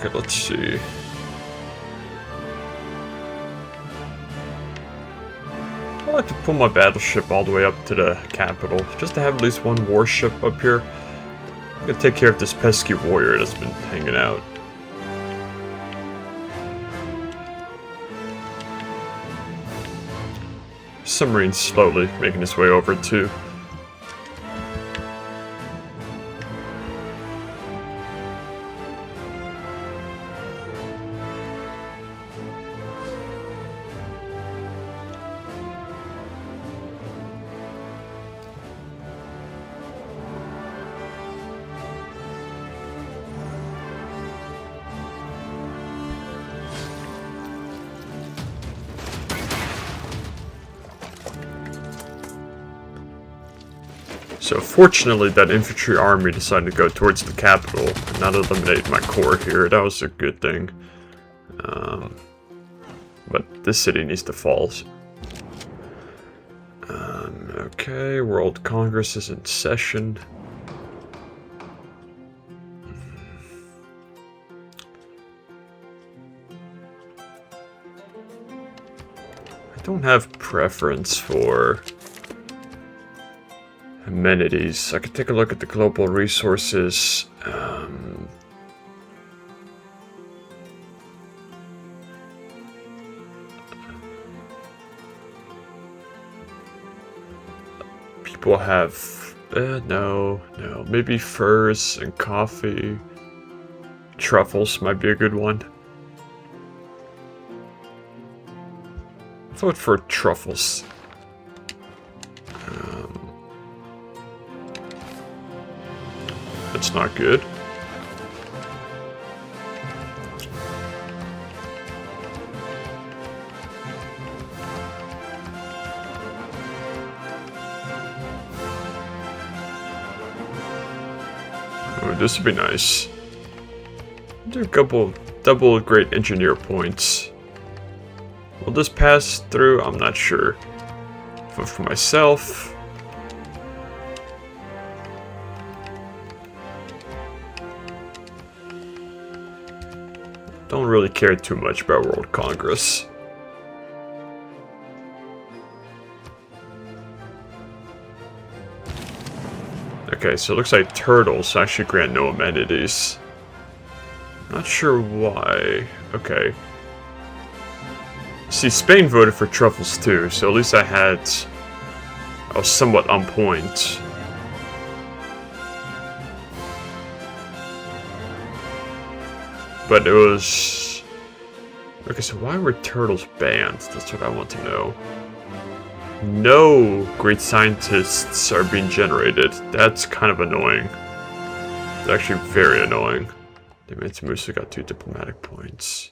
Okay, let's see. I like to pull my battleship all the way up to the capital, just to have at least one warship up here. I'm gonna take care of this pesky warrior that's been hanging out. Submarine's slowly making its way over too. So fortunately that infantry army decided to go towards the capital and not eliminate my corps here. That was a good thing. But this city needs to fall. Okay, World Congress is in session. I don't have preference for amenities. I could take a look at the global resources. People have no, maybe furs and coffee. Truffles might be a good one. Vote for truffles. That's not good. Oh, this would be nice. Do a couple double great engineer points. Will this pass through? I'm not sure. But for myself, don't really care too much about World Congress. Okay, so it looks like turtles actually grant no amenities. Not sure why. Okay. See, Spain voted for truffles too, so at least I was somewhat on point. But it was... Okay, so why were turtles banned? That's what I want to know. No great scientists are being generated. That's kind of annoying. It's actually very annoying. Musa got 2 diplomatic points.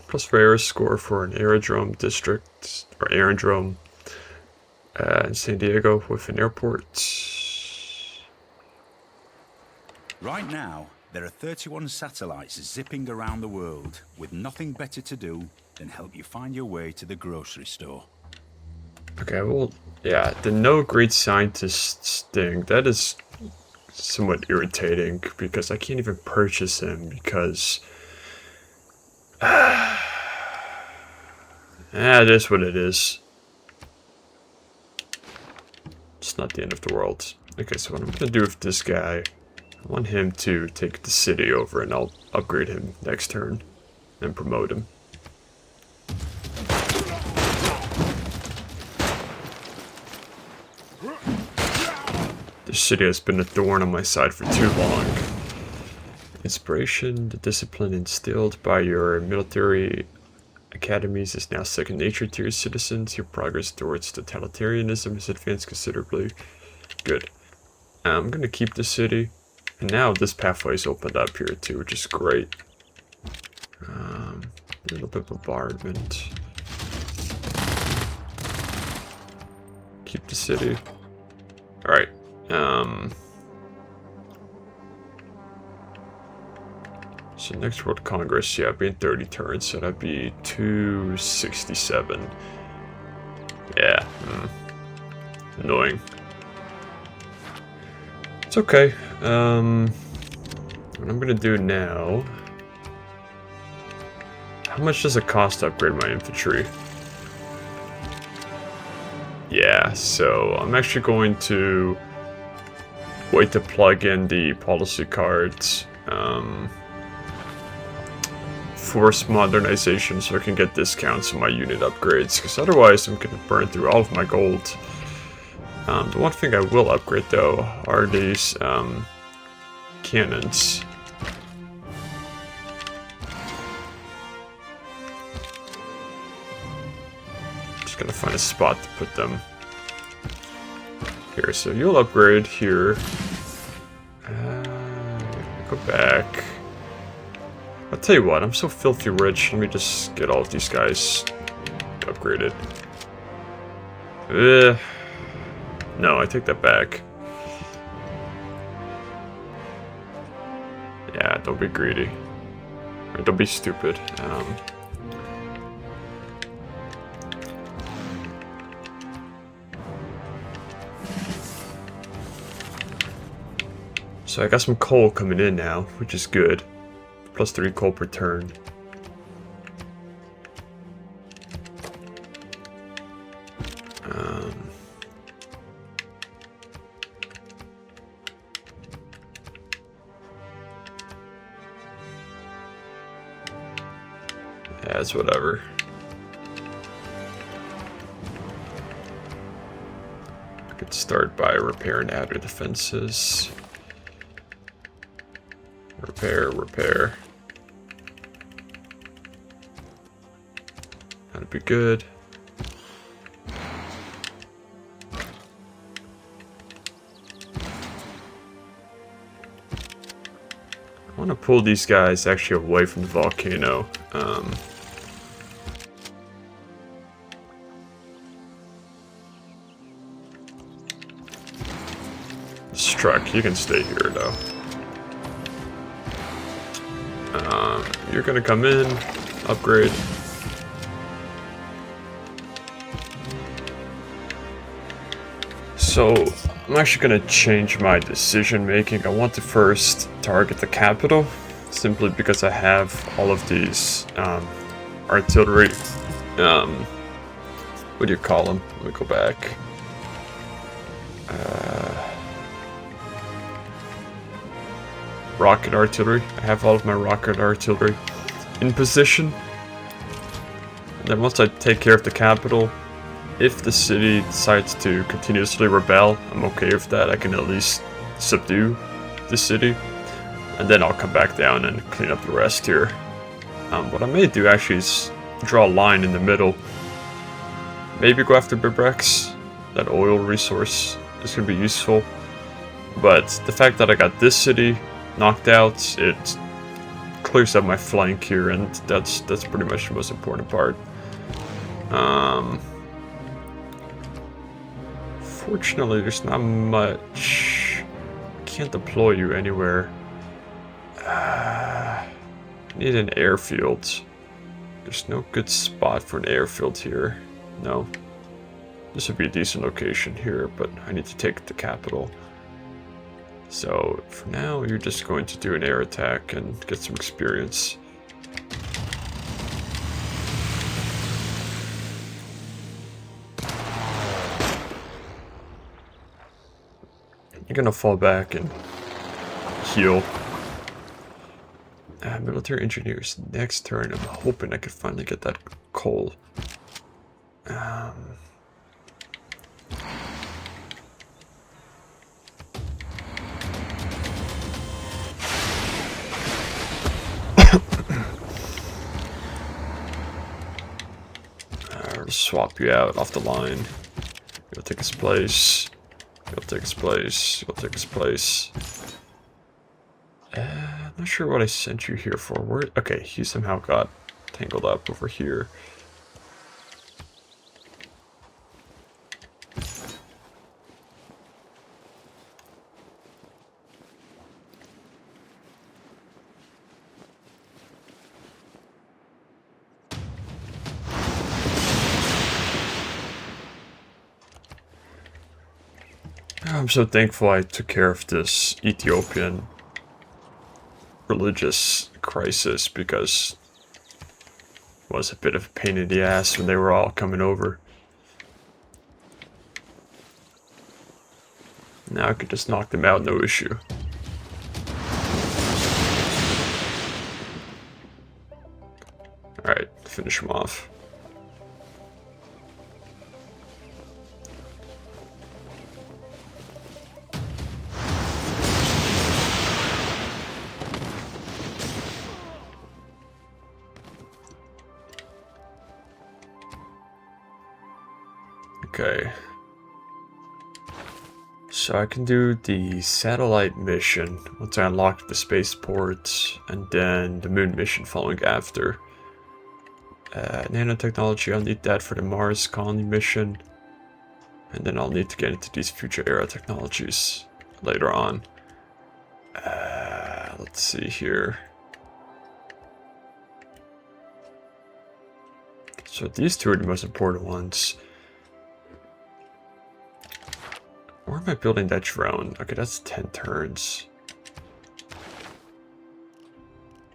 Plus rare score for an aerodrome district, or aerodrome in San Diego with an airport. Right now, there are 31 satellites zipping around the world with nothing better to do than help you find your way to the grocery store. Okay, well, yeah, the no great scientists thing, that is somewhat irritating because I can't even purchase him because... it is what it is. It's not the end of the world. Okay, so what I'm gonna do with this guy, I want him to take the city over and I'll upgrade him next turn and promote him. This city has been a thorn on my side for too long. Inspiration, the discipline instilled by your military academies is now second nature to your citizens. Your progress towards totalitarianism has advanced considerably. Good. I'm gonna keep the city. And now this pathway is opened up here too, which is great. A little bit of bombardment. Keep the city. Alright. So next World Congress, yeah, being 30 turns, so that'd be 267. Yeah, annoying. It's okay. What I'm gonna do now... How much does it cost to upgrade my infantry? Yeah, so I'm actually going to wait to plug in the policy cards. Force modernization so I can get discounts on my unit upgrades, because otherwise I'm going to burn through all of my gold. The one thing I will upgrade though are these cannons. Just gotta find a spot to put them. Here, so you'll upgrade here. Go back. I'll tell you what, I'm so filthy rich. Let me just get all of these guys upgraded. No, I take that back. Yeah, don't be greedy. Or don't be stupid. So I got some coal coming in now, which is good. Plus 3 coal per turn. Yeah, it's whatever. I could start by repairing outer defenses. Repair. That'd be good. I want to pull these guys actually away from the volcano. Struck, you can stay here though. You're gonna come in, upgrade. So, I'm actually gonna change my decision making. I want to first target the capital, simply because I have all of these artillery. What do you call them? Let me go back. Rocket artillery. I have all of my rocket artillery in position. And then once I take care of the capital, if the city decides to continuously rebel, I'm okay with that. I can at least subdue the city. And then I'll come back down and clean up the rest here. What I may do actually is draw a line in the middle. Maybe go after Bibrex. That oil resource is going to be useful. But the fact that I got this city knocked out, it clears up my flank here, and that's pretty much the most important part. Fortunately, there's not much. Can't deploy you anywhere. Need an airfield. There's no good spot for an airfield here. No. This would be a decent location here, but I need to take the capital. So, for now, you're just going to do an air attack and get some experience. You're gonna fall back and heal. Military engineers next turn. I'm hoping I could finally get that coal. I'll swap you out off the line. You'll take his place. You'll take his place. You'll take his place. Not sure what I sent you here for. Where? Okay, he somehow got tangled up over here. I'm so thankful I took care of this Ethiopian religious crisis because it was a bit of a pain in the ass when they were all coming over. Now I could just knock them out, no issue. Alright, finish them off. Okay. So I can do the satellite mission once I unlock the spaceport, and then the moon mission following after. Nanotechnology, I'll need that for the Mars colony mission. And then I'll need to get into these future era technologies later on. Let's see here. So these two are the most important ones. Where am I building that drone? Okay, that's 10 turns.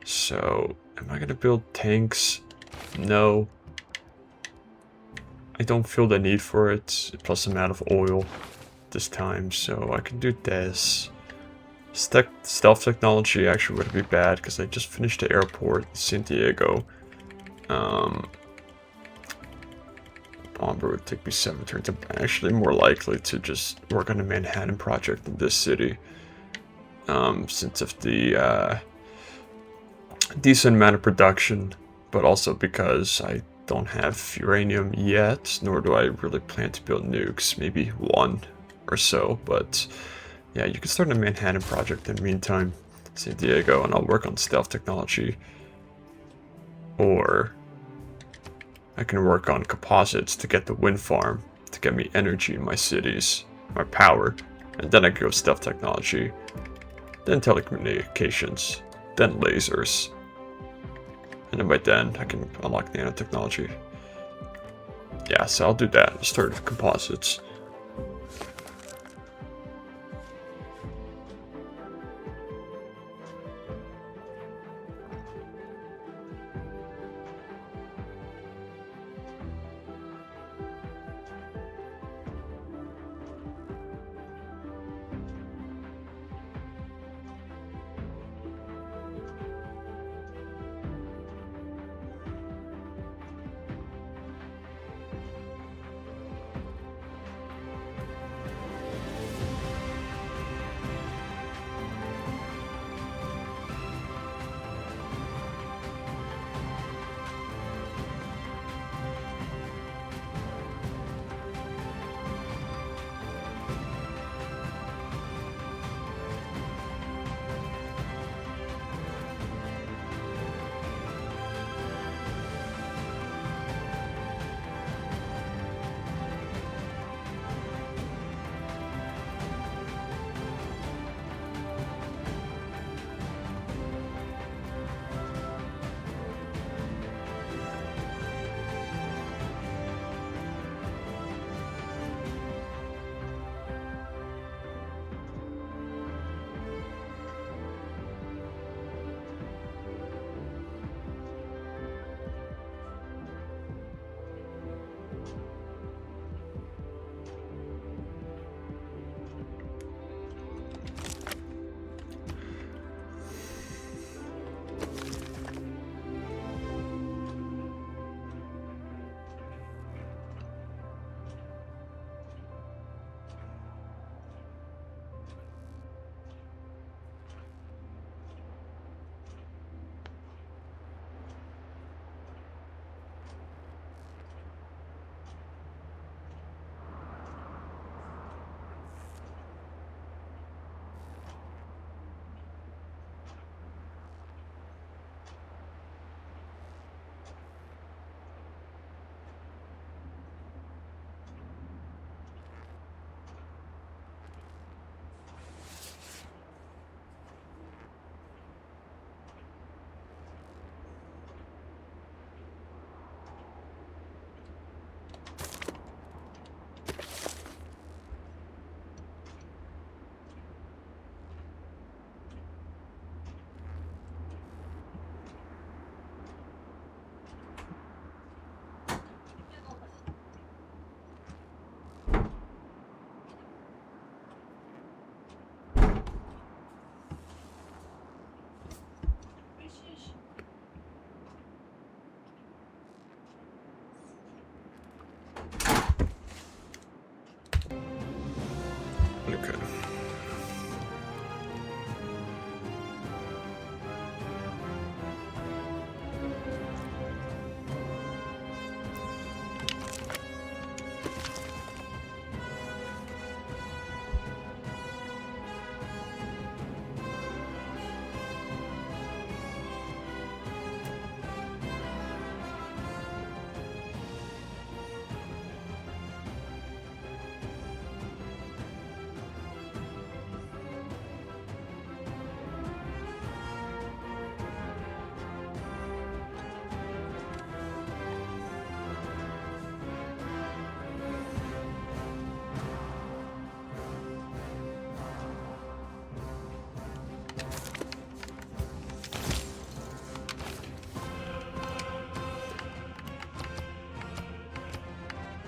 So, am I gonna build tanks? No. I don't feel the need for it. Plus I'm out of oil this time, so I can do this. Stealth technology actually wouldn't be bad, because I just finished the airport in San Diego. Bomber would take me 7 turns. I'm actually more likely to just work on the Manhattan project in this city. Since of the decent amount of production, but also because I don't have uranium yet, nor do I really plan to build nukes. Maybe one or so, but yeah, you can start a Manhattan project in the meantime, San Diego, and I'll work on stealth technology. Or I can work on composites to get the wind farm, to get me energy in my cities, my power, and then I go stealth technology, then telecommunications, then lasers. And then by then, I can unlock nanotechnology. Yeah, so I'll do that. I'll start with composites. Okay.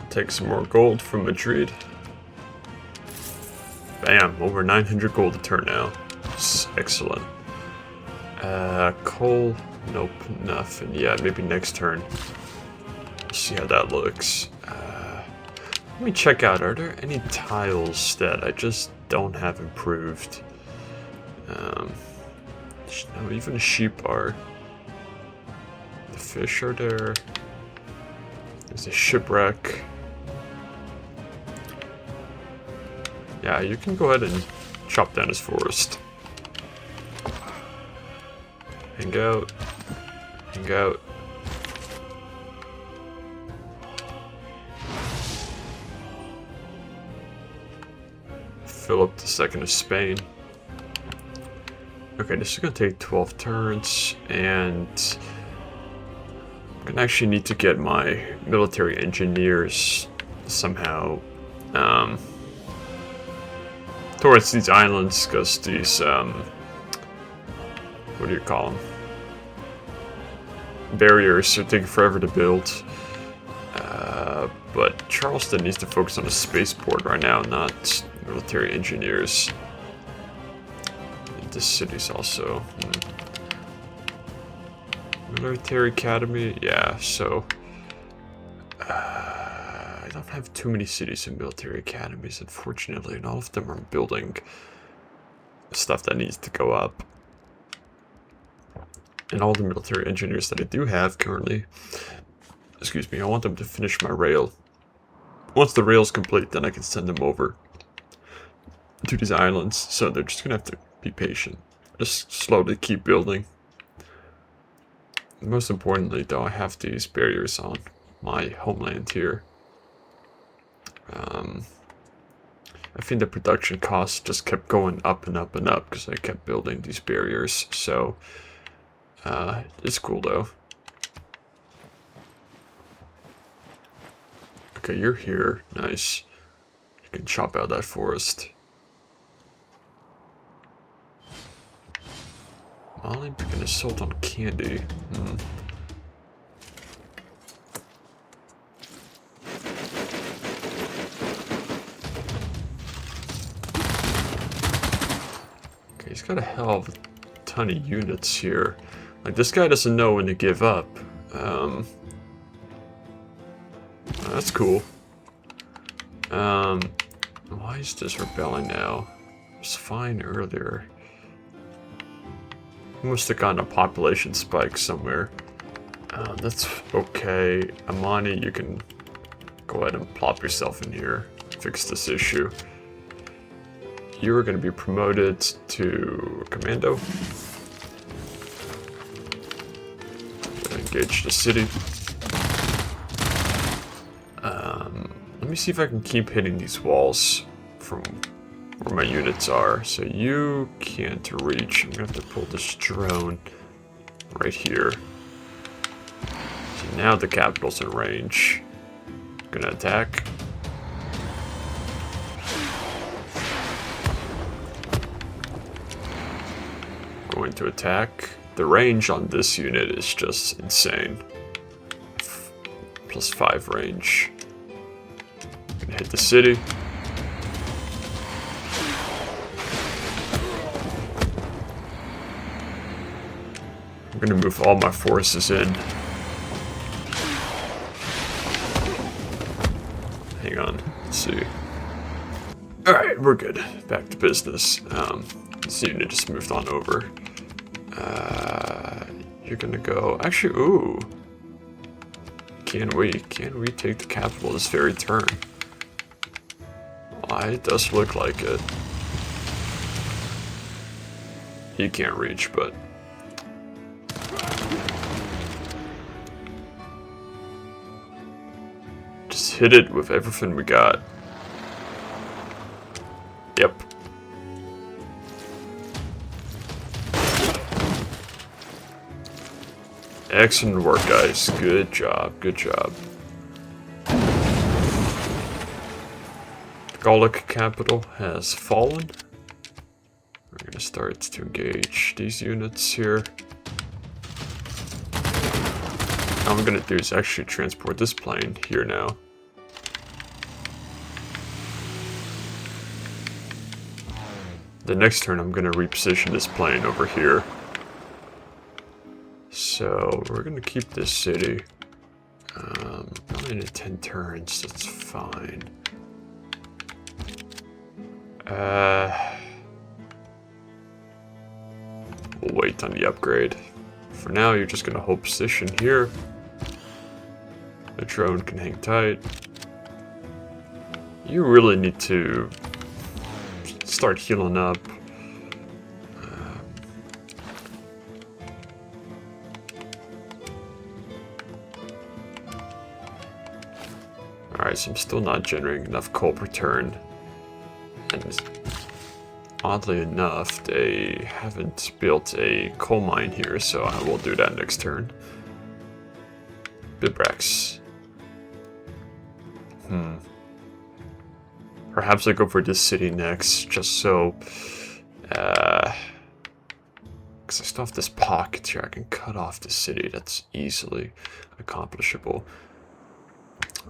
Take some more gold from Madrid. Bam, over 900 gold a turn now. Excellent. Coal, nope, nothing. Yeah, maybe next turn. See how that looks. Let me check out, are there any tiles that I just don't have improved? No, even the sheep are. The fish are there. There's a shipwreck. Yeah, you can go ahead and chop down his forest. Hang out. Hang out. Philip II of Spain. Okay, this is gonna take 12 turns, and I'm gonna actually need to get my military engineers somehow towards these islands, because these what do you call them? Barriers are taking forever to build. But Charleston needs to focus on a spaceport right now, not military engineers. And this city's also military academy. Yeah, so I don't have too many cities and military academies, unfortunately, and all of them are building stuff that needs to go up. And all the military engineers that I do have currently, excuse me, I want them to finish my rail. Once the rail's complete, then I can send them over to these islands, so they're just gonna have to be patient. Just slowly keep building. Most importantly, though, I have these barriers on my homeland here. I think the production costs just kept going up and up and up because I kept building these barriers, so it's cool though. Okay, you're here. Nice. You can chop out that forest. Molly picking assault on candy. Okay, he's got a hell of a ton of units here. Like, this guy doesn't know when to give up. That's cool. Why is this rebelling now? It was fine earlier. He must have gotten a population spike somewhere. That's okay. Amani, you can go ahead and plop yourself in here. Fix this issue. You are going to be promoted to commando. Engage the city. Let me see if I can keep hitting these walls from where my units are. So you can't reach. I'm gonna have to pull this drone right here. So now the capital's in range. Gonna attack. Going to attack. The range on this unit is just insane. +5 range. Gonna hit the city. I'm gonna move all my forces in. hang on. Let's see. Alright, we're good. Back to business. This unit just moved on over. You're gonna go... Actually, ooh. Can we take the capital this very turn? Well, it does look like it. He can't reach, but... Just hit it with everything we got. Yep. Excellent work, guys. Good job, good job. The Gallic capital has fallen. We're gonna start to engage these units here. All I'm gonna do is actually transport this plane here now. The next turn I'm gonna reposition this plane over here. So we're gonna keep this city. 9 to 10 turns, that's fine. We'll wait on the upgrade. For now, you're just gonna hold position here. The drone can hang tight. You really need to start healing up. Alright, so I'm still not generating enough coal per turn. And oddly enough, they haven't built a coal mine here, so I will do that next turn. Bibrax. Perhaps I go for this city next, just so... because I still have this pocket here, I can cut off the city, that's easily accomplishable.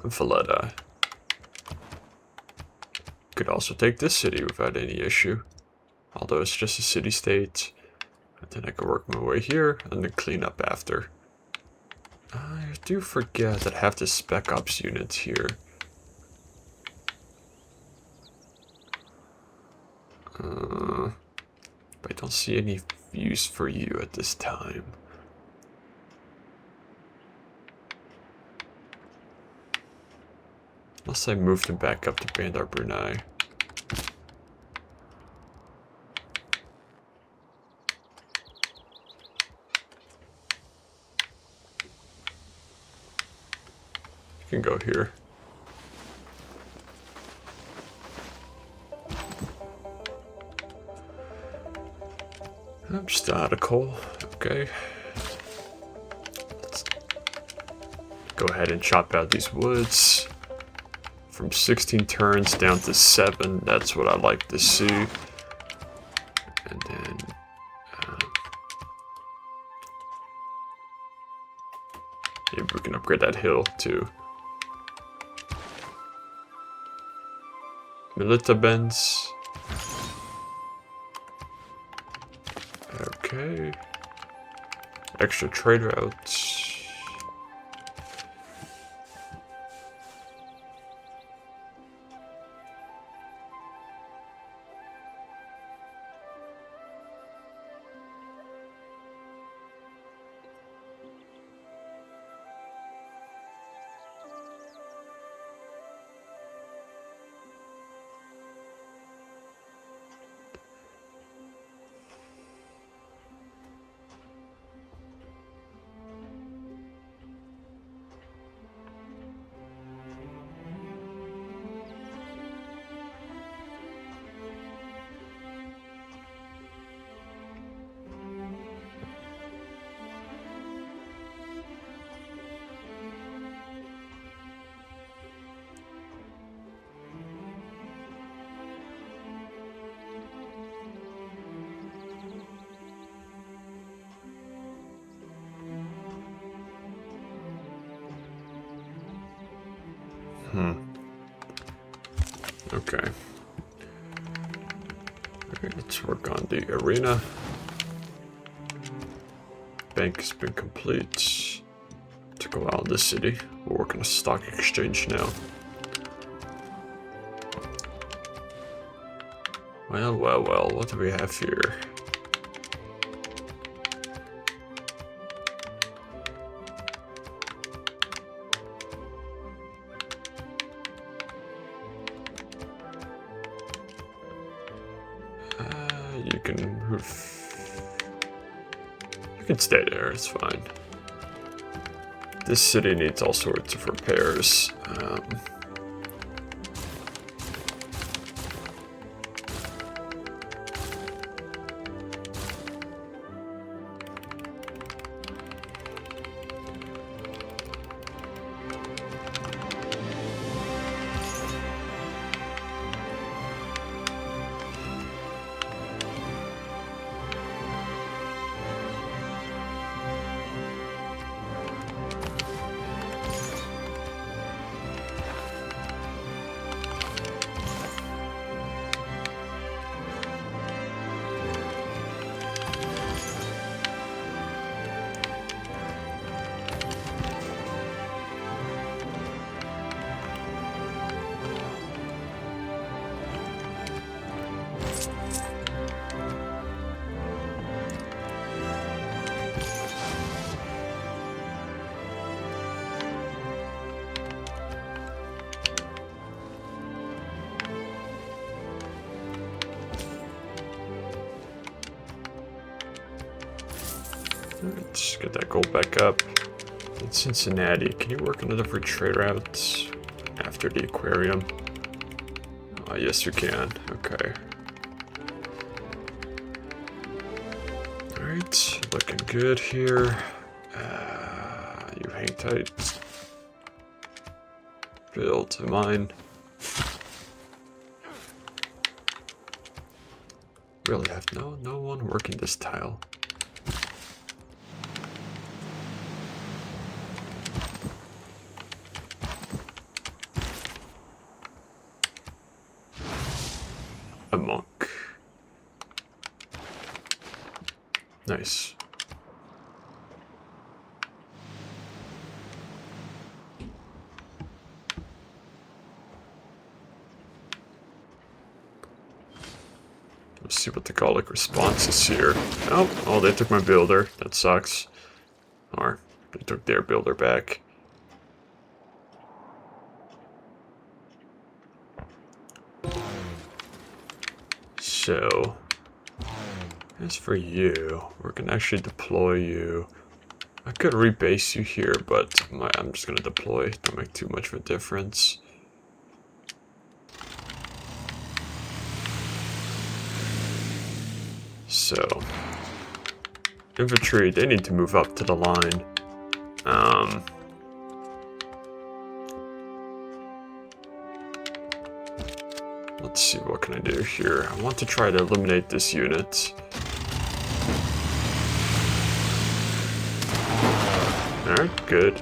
Valletta. Could also take this city without any issue. Although it's just a city-state. And then I can work my way here, and then clean up after. I do forget that I have the Spec Ops units here. But I don't see any use for you at this time. Unless I move them back up to Bandar Brunei. You can go here. I'm just out of coal. Okay. Let's go ahead and chop out these woods. From 16 turns down to 7. That's what I like to see. And then... maybe we can upgrade that hill too. Militabens. Okay. Extra trade routes. Okay. Okay, let's work on the arena. Bank has been complete. To go out in the city. We'll work on a stock exchange now. Well, well, well, what do we have here? You can move. You can stay there, it's fine. This city needs all sorts of repairs. Let's get that gold back up. In Cincinnati, can you work on a different trade routes after the aquarium? Yes, you can. Okay. Alright, looking good here. You hang tight. Build to mine. Really have no one working this tile. A monk. Nice. Let's see what the Gallic response is here. Oh, they took my builder. That sucks. Or they took their builder back. So, as for you, we're gonna actually deploy you. I could rebase you here, but I'm just gonna deploy. Don't make too much of a difference. So, infantry, they need to move up to the line. Let's see, what can I do here? I want to try to eliminate this unit. Alright, good.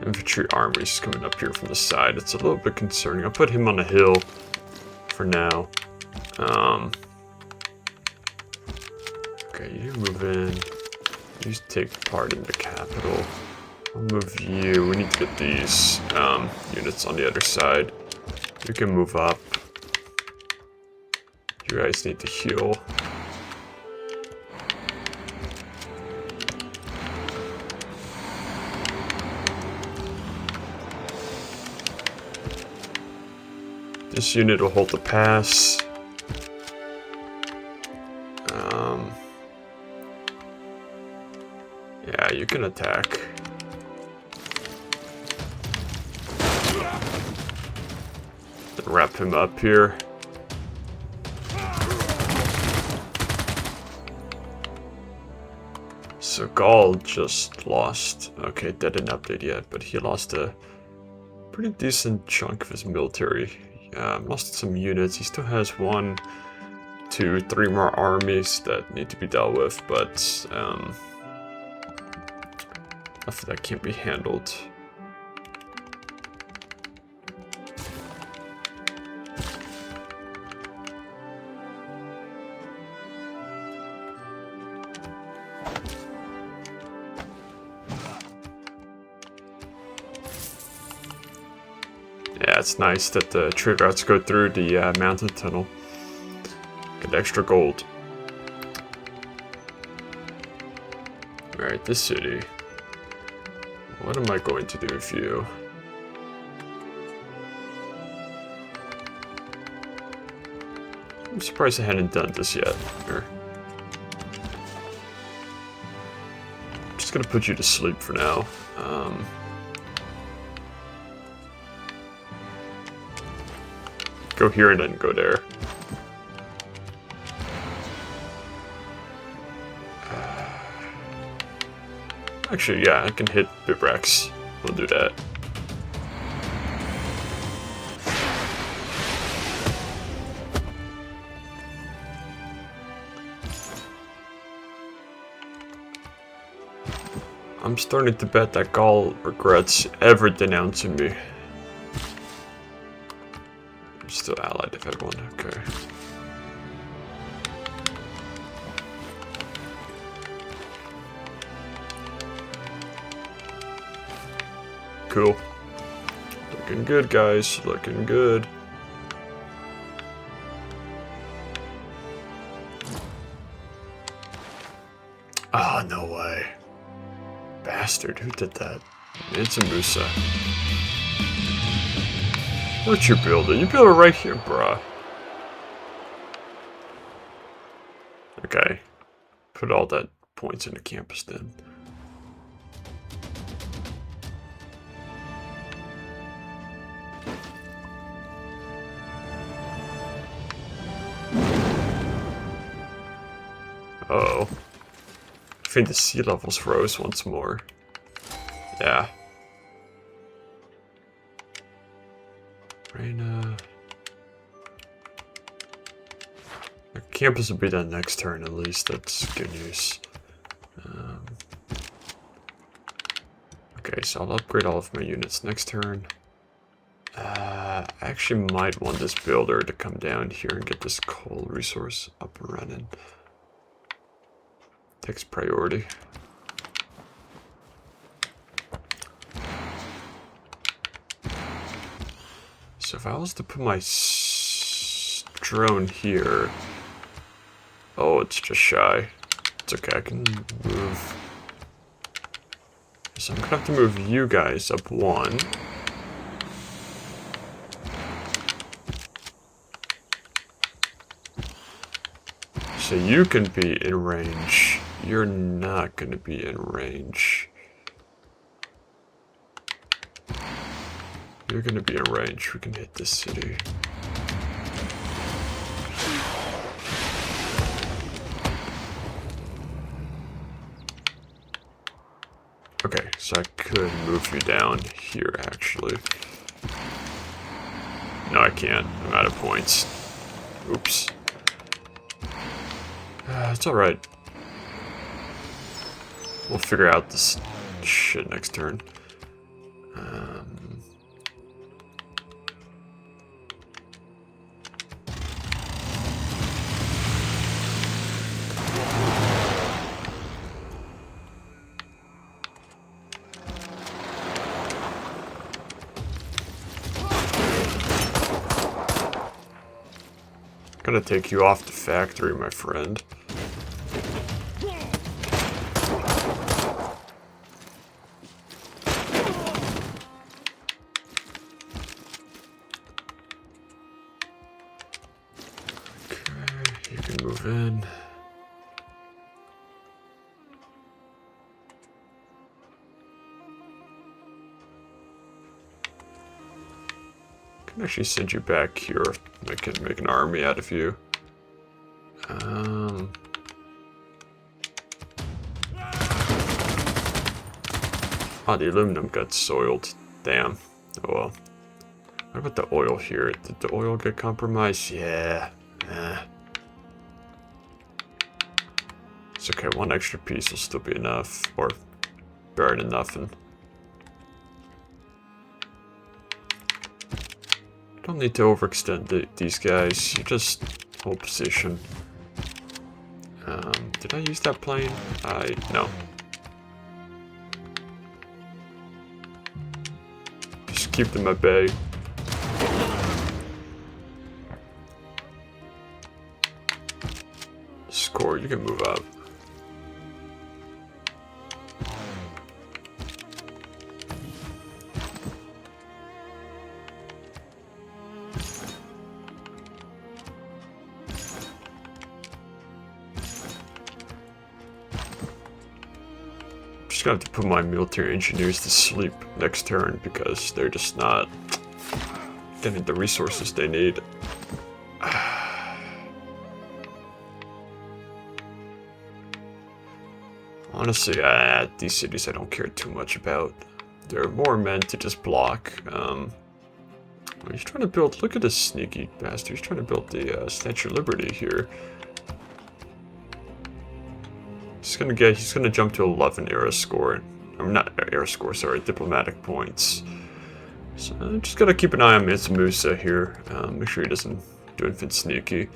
Infantry armies coming up here from the side. It's a little bit concerning. I'll put him on a hill for now. Okay, you move in. You take part in the capital. I'll move you. We need to get these units on the other side. You can move up. You guys need to heal. This unit will hold the pass. Yeah, you can attack. Then wrap him up here. So Gaul just lost. Okay, that didn't update yet, but he lost a pretty decent chunk of his military. Lost some units. He still has 1, 2, 3 more armies that need to be dealt with, but after that can't be handled. That's nice that the trade routes go through the mountain tunnel. Get extra gold. Alright, this city. What am I going to do with you? I'm surprised I hadn't done this yet. Here. I'm just gonna put you to sleep for now. Go here and then go there. Actually, yeah, I can hit Bibrax. We'll do that. I'm starting to bet that Gaul regrets ever denouncing me. I'm still allied with everyone, okay. Cool. Looking good, guys. Looking good. Ah, oh, no way. Bastard, who did that? It's a Musa. Where'd you build it? You built it right here, bruh. Okay. Put all that points into campus then. Uh-oh. I think the sea levels rose once more. Yeah. Reina. The campus will be done next turn at least. That's good news. Okay, so I'll upgrade all of my units next turn. I actually might want this builder to come down here and get this coal resource up and running. Takes priority. So if I was to put my drone here... Oh, it's just shy. It's okay, I can move. So I'm gonna have to move you guys up one. So you can be in range. You're not gonna be in range. You're gonna be in range. We can hit this city. Okay, so I could move you down here, actually. No, I can't. I'm out of points. Oops. It's alright. We'll figure out this shit next turn. Gonna take you off the factory, my friend. Okay, you can move in. I can actually send you back here. I can make an army out of you. Oh, the aluminum got soiled. Damn. Oh well. What about the oil here? Did the oil get compromised? Yeah. It's okay, one extra piece will still be enough. Or better than nothing. Don't need to overextend these guys. You just hold position. Did I use that plane? No. Just keep them at bay. Sure, you can move up. Just gonna have to put my military engineers to sleep next turn because they're just not getting the resources they need. Honestly, these cities I don't care too much about. They're more meant to just block. He's trying to build, look at this sneaky bastard. He's trying to build the Statue of Liberty here. He's gonna jump to 11 era score. I'm not era score, sorry, diplomatic points. So I'm just gotta keep an eye on Musa here. Make sure he doesn't do anything sneaky.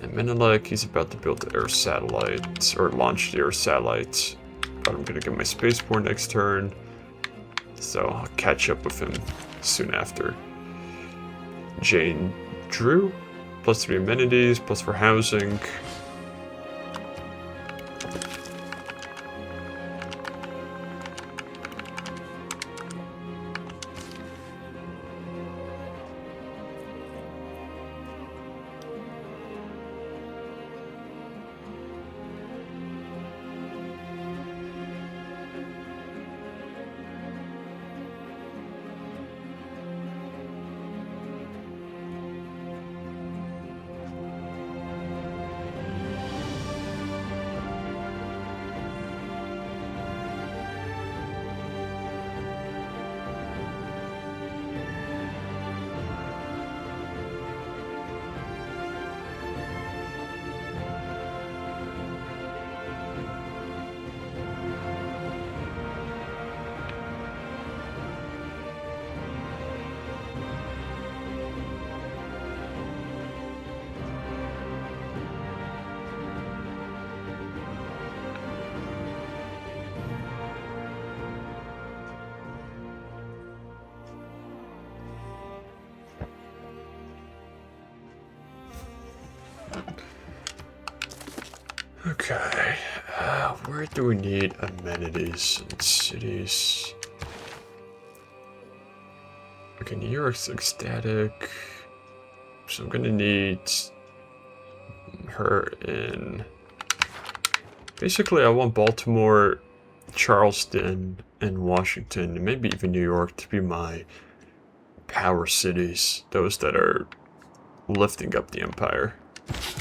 And Menelik, he's about to build the air satellites, or launch the air satellites. But I'm gonna get my spaceport next turn. So I'll catch up with him soon after. Jane Drew, +3 amenities, +4 housing. Okay, where do we need amenities in cities? Okay, New York's ecstatic, so I'm gonna need her in. Basically, I want Baltimore, Charleston, and Washington, and maybe even New York to be my power cities, those that are lifting up the empire.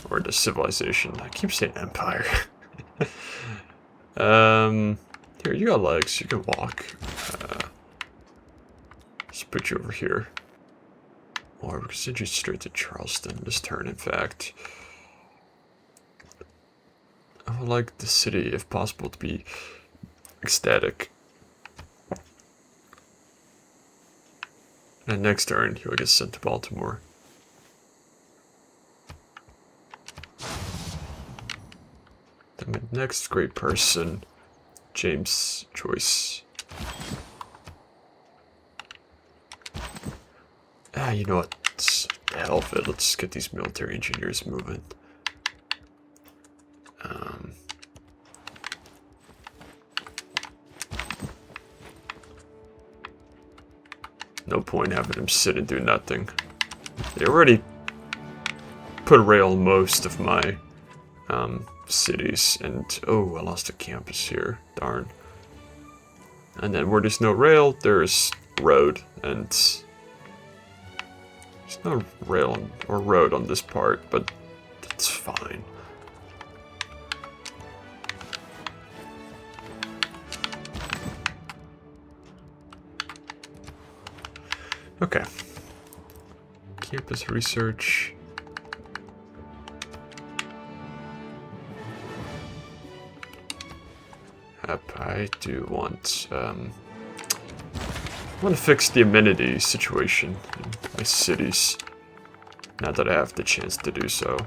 Or the civilization. I keep saying empire. Here, you got legs. You can walk. Let's put you over here. Or we can send you straight to Charleston this turn, in fact. I would like the city, if possible, to be ecstatic. And next turn, he'll get sent to Baltimore. The next great person, James Joyce. You know what? The hell of it. Let's get these military engineers moving. No point having them sit and do nothing. They already put a rail on most of my cities, and oh, I lost a campus here, darn. And then where there's no rail, there's road, and there's no rail or road on this part, but it's fine. Okay. Campus research. I do want, I want to fix the amenity situation in my cities, now that I have the chance to do so.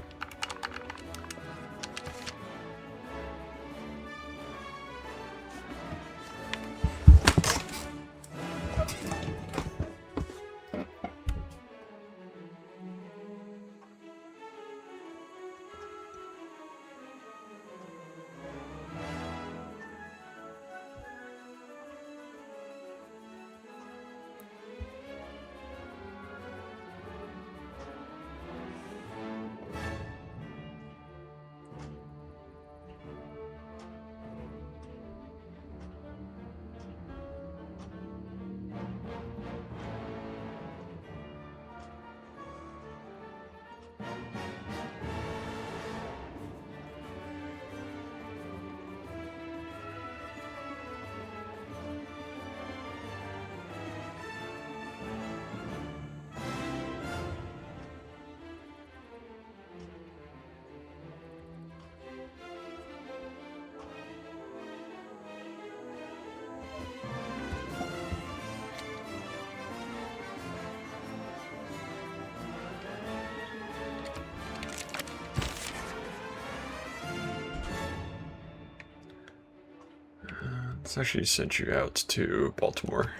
Let's actually send you out to Baltimore.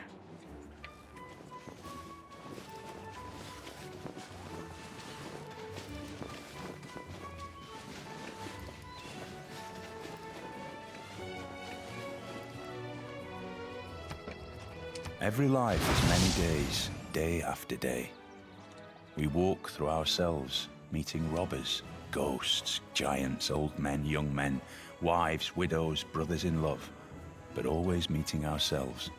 Every life is many days, day after day. We walk through ourselves, meeting robbers, ghosts, giants, old men, young men, wives, widows, brothers in love, but always meeting ourselves.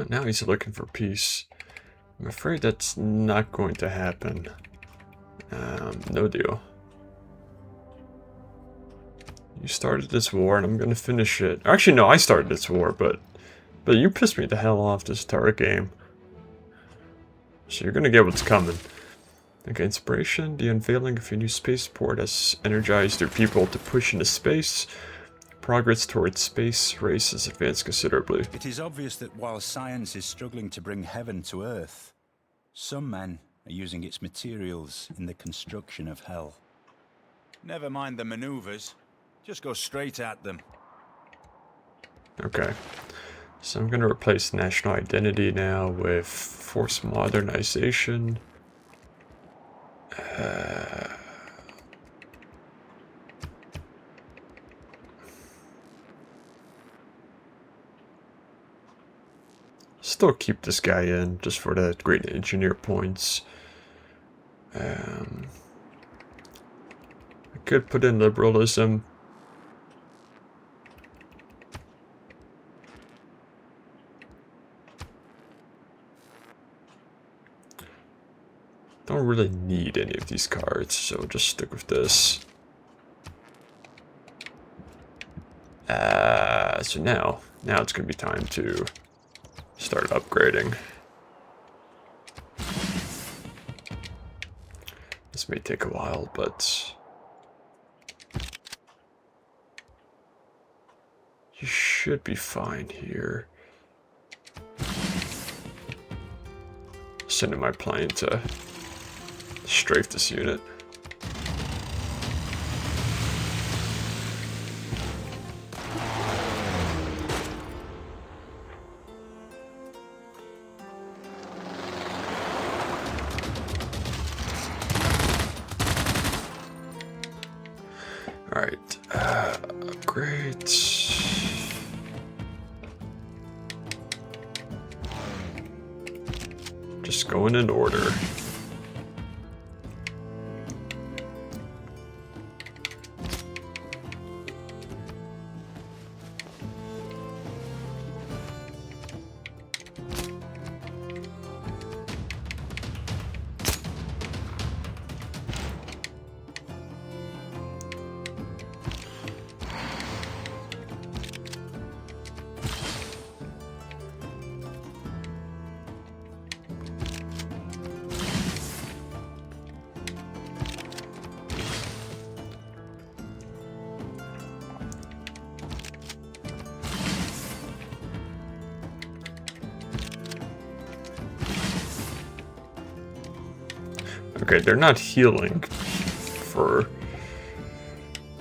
Now he's looking for peace. I'm afraid that's not going to happen. No deal. You started this war and I'm gonna finish it. Actually, no, I started this war, but you pissed me the hell off this entire game. So you're gonna get what's coming. Okay, inspiration. The unveiling of a new spaceport has energized their people to push into space. Progress towards space race has advanced considerably. It is obvious that while science is struggling to bring heaven to Earth, some men are using its materials in the construction of hell. Never mind the maneuvers, just go straight at them. Okay, so I'm gonna replace national identity now with force modernization. Still keep this guy in, just for the great engineer points. I could put in liberalism. Don't really need any of these cards, so just stick with this. So now it's gonna be time to start upgrading. This may take a while, but you should be fine here. Sending my plane to strafe this unit. Alright, upgrade. Just going in order. Okay, they're not healing for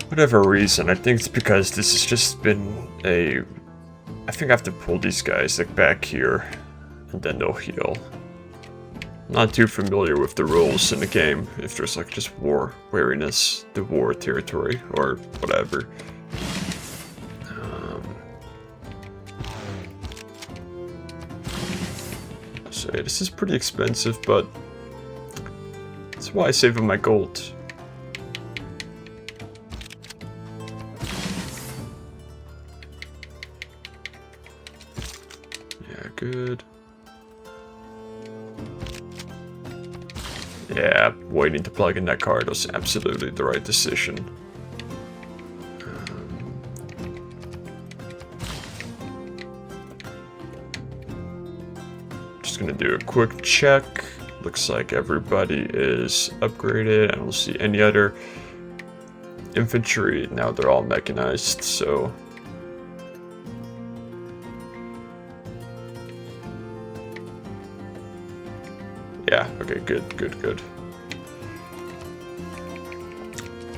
whatever reason. I think it's because this has just been a... I think I have to pull these guys like back here, and then they'll heal. Not too familiar with the rules in the game, if there's like just war weariness, the war territory, or whatever. So yeah, this is pretty expensive, but that's why I save up my gold. Yeah, good. Yeah, waiting to plug in that card was absolutely the right decision. Just gonna do a quick check. Looks like everybody is upgraded. I don't see any other infantry. Now they're all mechanized, so yeah, okay, good.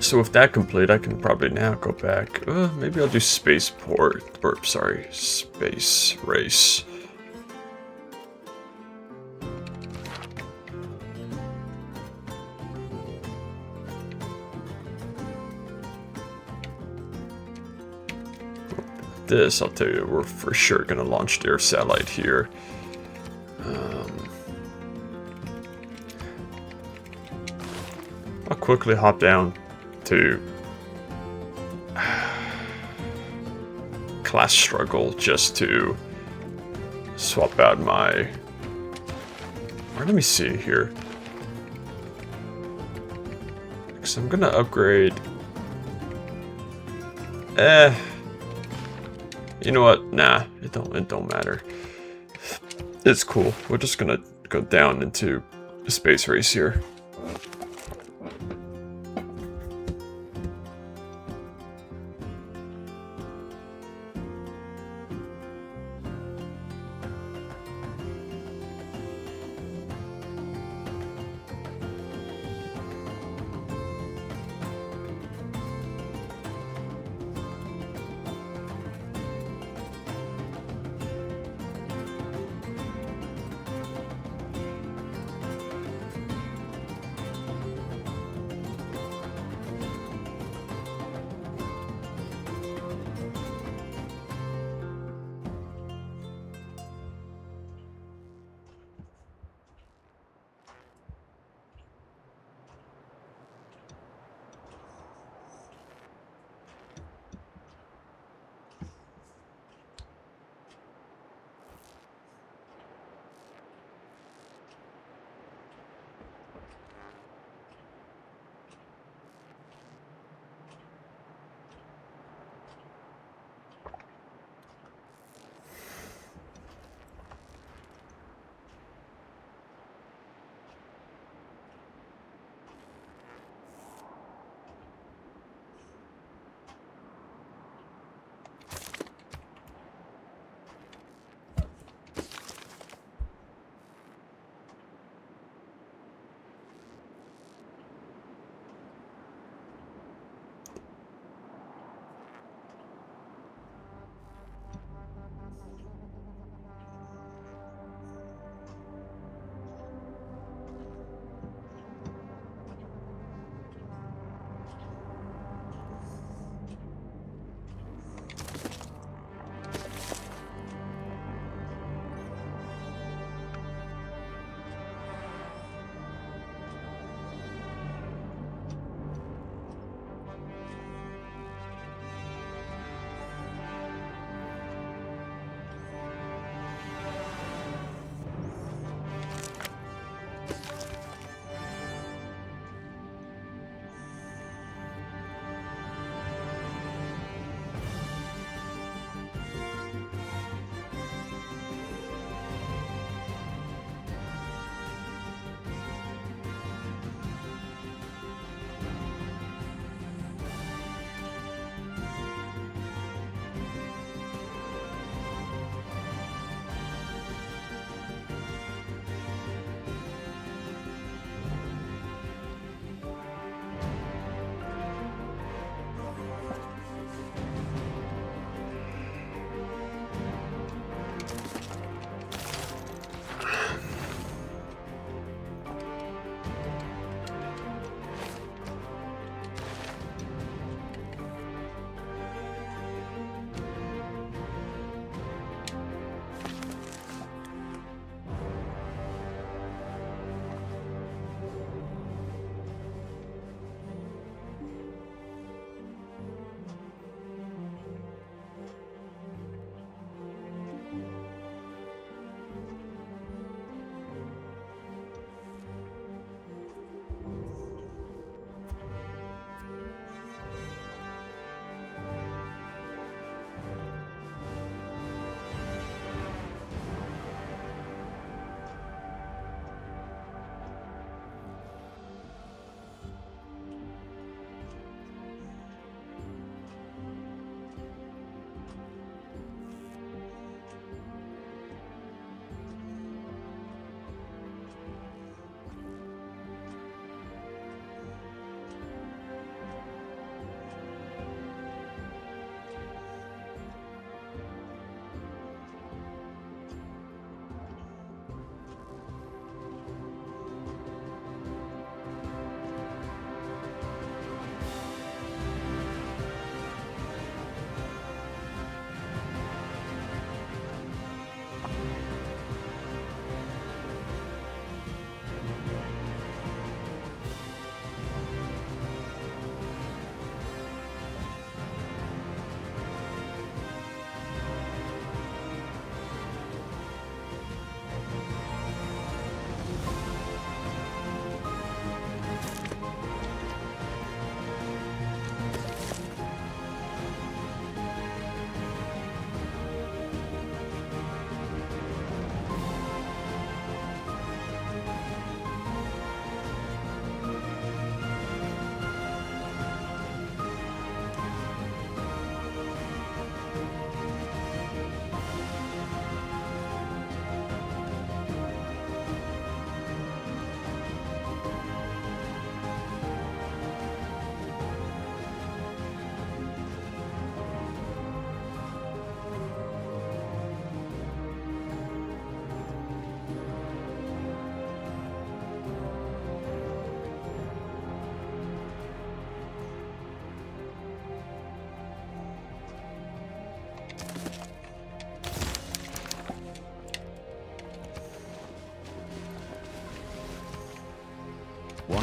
So with that complete, I can probably now go back. Maybe I'll do spaceport, or sorry, space race. This, I'll tell you, we're for sure gonna launch their satellite here. I'll quickly hop down to class struggle just to swap out my. Or let me see here. Because I'm gonna upgrade. You know what? Nah, it don't matter. It's cool. We're just gonna go down into the space race here.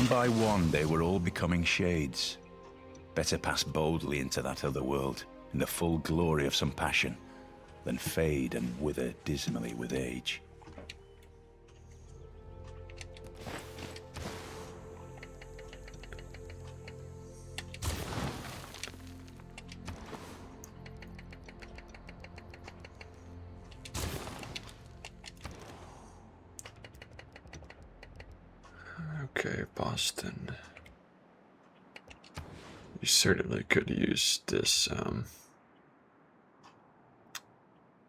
One by one, they were all becoming shades. Better pass boldly into that other world, in the full glory of some passion, than fade and wither dismally with age. Okay, Boston. You certainly could use this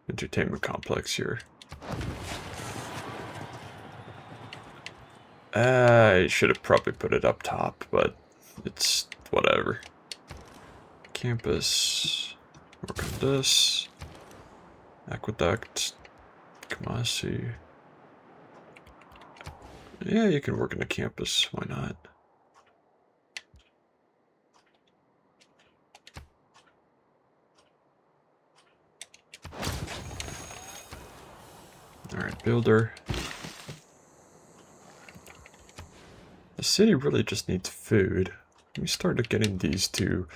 entertainment complex here. I should have probably put it up top, but it's whatever. Campus. Work on this. Aqueduct. Kamasi. Yeah, you can work on the campus. Why not? Alright, builder. The city really just needs food. We started getting these two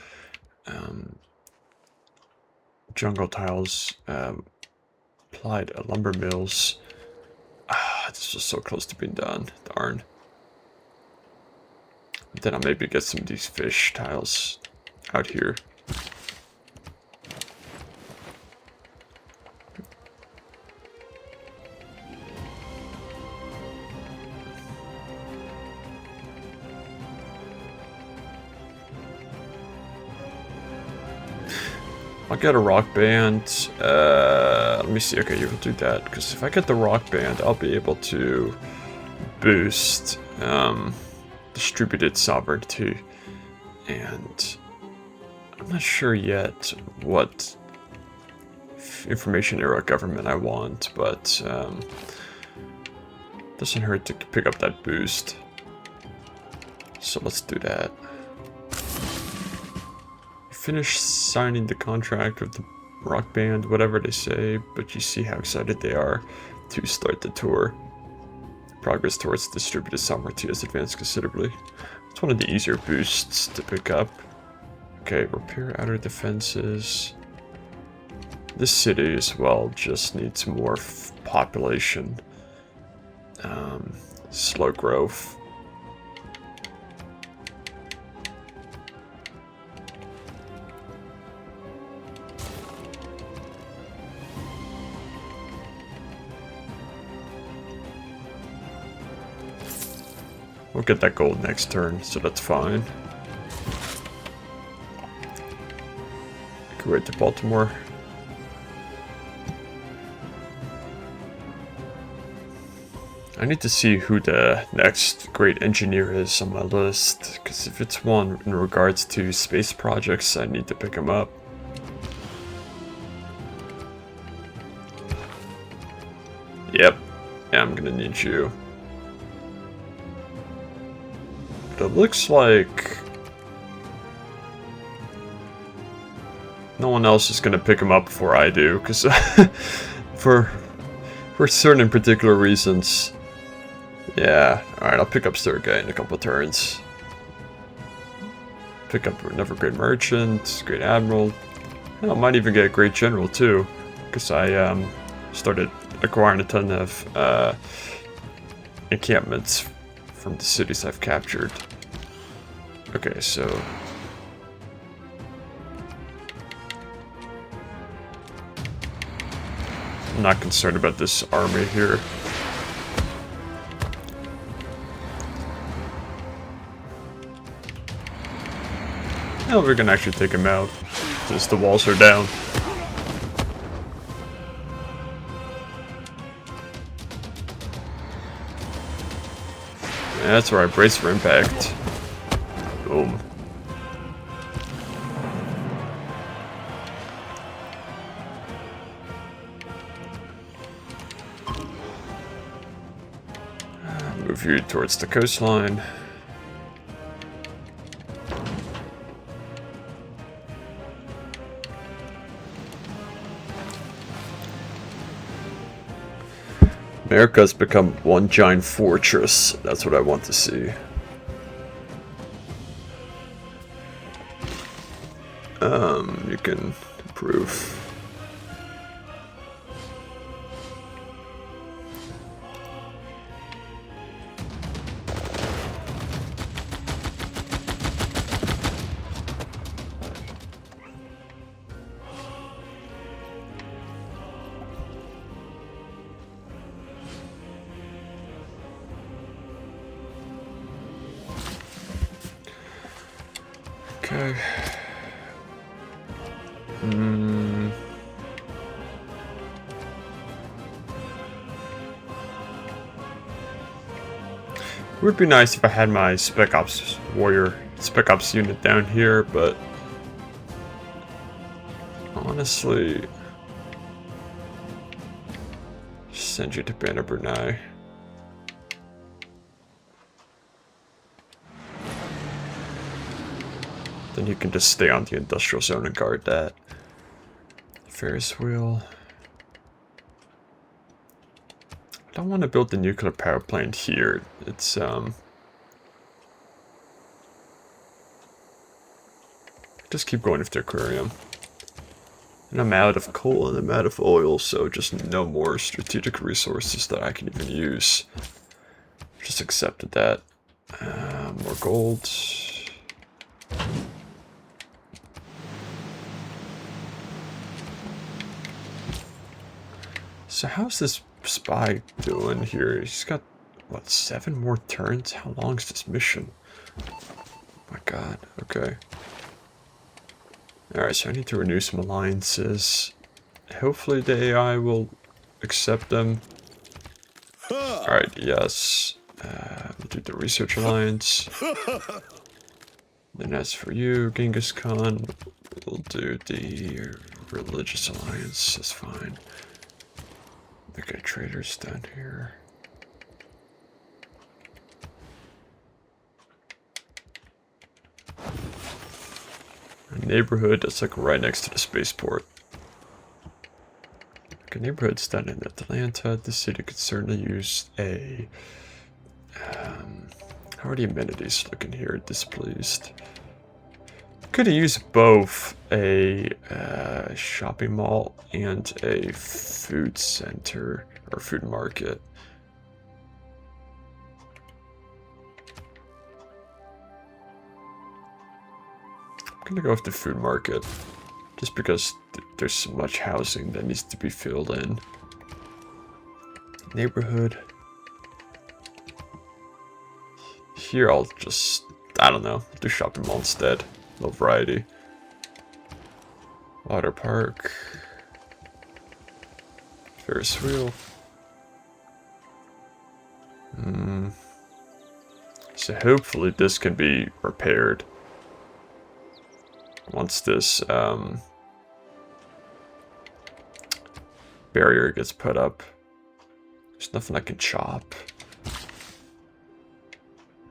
jungle tiles applied at lumber mills. This was so close to being done. Darn. Then I'll maybe get some of these fish tiles out here. I'll get a rock band. Let me see. Okay, you will do that. Because if I get the rock band, I'll be able to boost distributed sovereignty. And I'm not sure yet what information era government I want, but doesn't hurt to pick up that boost. So let's do that. Finish signing the contract with the rock band, whatever they say, but you see how excited they are to start the tour. Progress towards distributed sovereignty has advanced considerably. It's one of the easier boosts to pick up. Okay, repair outer defenses. This city as well just needs more population. Slow growth. We'll get that gold next turn, so that's fine. Go right to Baltimore. I need to see who the next great engineer is on my list, because if it's one in regards to space projects, I need to pick him up. Yep, yeah, I'm gonna need you. But it looks like no one else is gonna pick him up before I do, because for certain and particular reasons. Yeah, alright, I'll pick up Sergei in a couple of turns. Pick up another great merchant, great admiral. I might even get a great general too, because I started acquiring a ton of encampments from the cities I've captured. Okay, so I'm not concerned about this army here. Well, we're gonna actually take him out, since the walls are down. Yeah, that's right, brace for impact. Boom. Move you towards the coastline. America's become one giant fortress. That's what I want to see. can improve. Okay. It would be nice if I had my Spec Ops unit down here, but honestly, just send you to Banner Brunei. Then you can just stay on the industrial zone and guard that. Ferris wheel. I don't want to build the nuclear power plant here. It's just keep going with the aquarium. And I'm out of coal and I'm out of oil, so just no more strategic resources that I can even use. Just accepted that. More gold. So how's this spy doing here? He's got, what, 7 more turns? How long is this mission? Oh my god, okay. Alright, so I need to renew some alliances. Hopefully the AI will accept them. Alright, yes. We'll do the research alliance. Then as for you, Genghis Khan, we'll do the religious alliance, that's fine. Okay, traders down here. A neighborhood that's like right next to the spaceport. Okay, neighborhood's down in Atlanta. The city could certainly use a... how are the amenities looking here? Displeased. Could use both a shopping mall and a food center or food market. I'm gonna go with the food market just because there's so much housing that needs to be filled in. Neighborhood. Here I'll just, I don't know, do shopping mall instead. No variety. Water park. Ferris wheel. So hopefully this can be repaired. Once this barrier gets put up. There's nothing I can chop.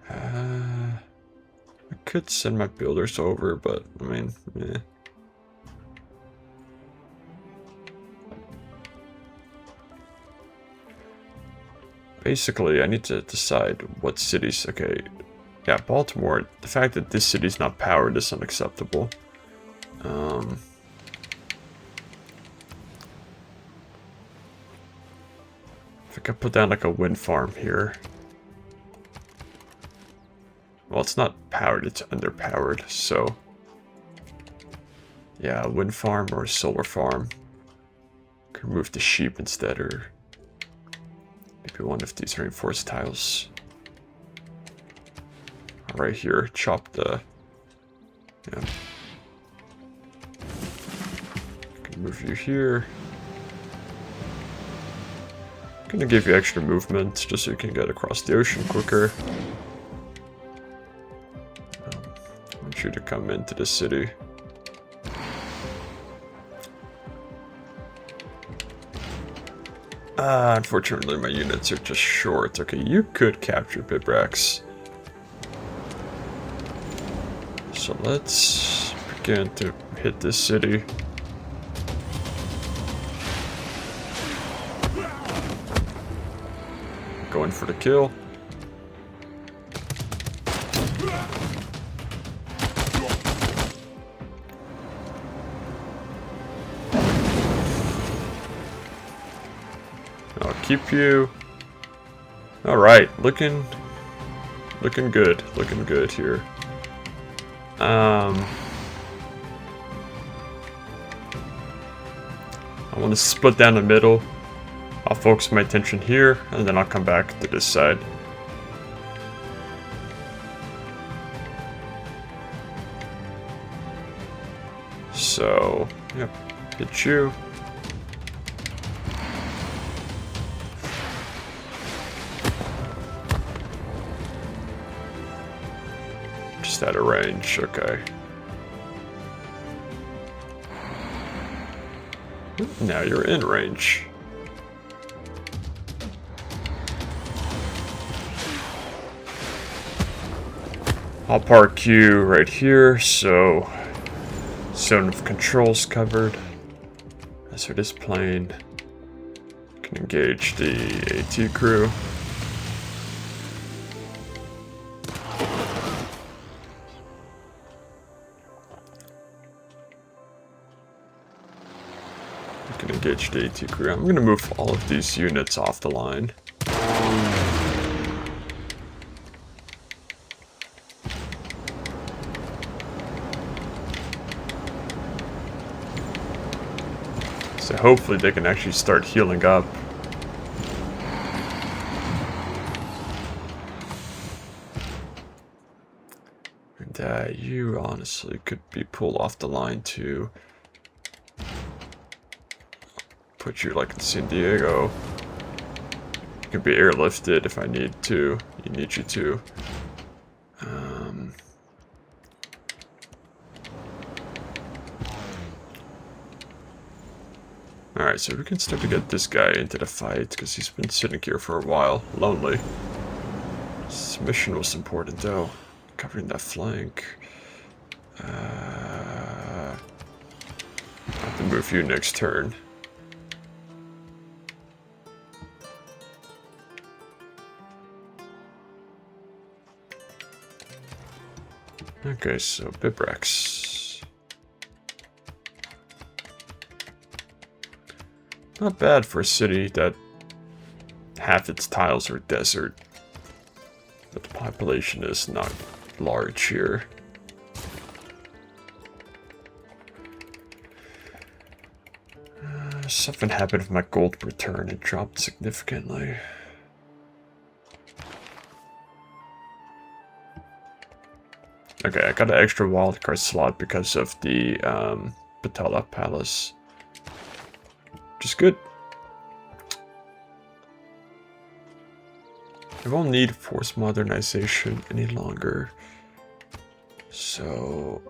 I could send my builders over, but I mean, eh. Basically, I need to decide what cities. Okay, yeah, Baltimore. The fact that this city's not powered is unacceptable. If I could put down like a wind farm here. Well, it's not powered, it's underpowered, so... yeah, a wind farm or a solar farm. Could move the sheep instead, or... maybe one of these reinforced tiles. Right here, chop the... yeah. Can move you here. I'm gonna give you extra movement, just so you can get across the ocean quicker. I want you to come into the city. Unfortunately my units are just short. Okay, you could capture Bibrax. So let's begin to hit this city. Going for the kill. I'll keep you. Alright, looking good. Looking good here. I want to split down the middle. I'll focus my attention here, and then I'll come back to this side. So, yep, hit you. Just out of range, okay. Now you're in range. I'll park you right here, so zone of control's covered. As for this plane, can engage the AT crew. Can engage the AT crew. I'm gonna move all of these units off the line. So hopefully they can actually start healing up. And you honestly could be pulled off the line too. Put you like in San Diego. You can be airlifted if I need to. You need you to. Alright, so we can start to get this guy into the fight, because he's been sitting here for a while, lonely. This mission was important though, covering that flank. I'll have to move you next turn. Okay, so Bibrax. Not bad for a city that half its tiles are desert. But the population is not large here. Something happened with my gold return. It dropped significantly. Okay, I got an extra wildcard slot because of the Patala Palace. Which is good. I won't need force modernization any longer. So,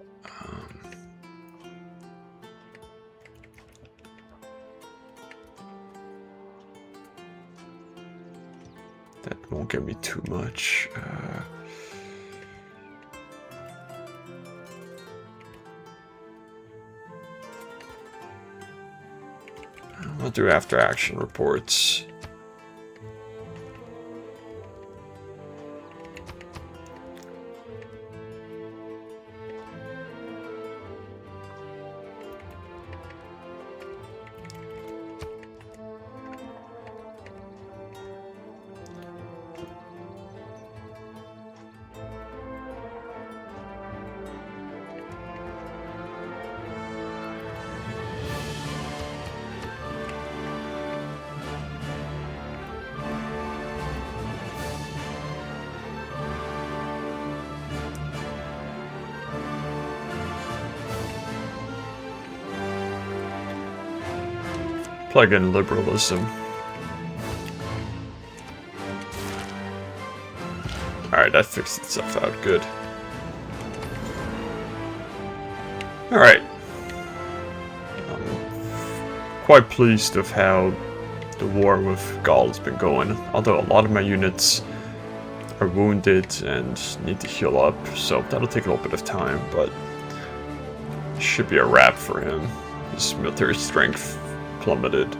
that won't give me too much. I'll do after action reports. Plug in liberalism. Alright, that fixed itself out. Good. Alright. I'm quite pleased with how the war with Gaul has been going. Although a lot of my units are wounded and need to heal up, so that'll take a little bit of time, but it should be a wrap for him. His military strength plummeted.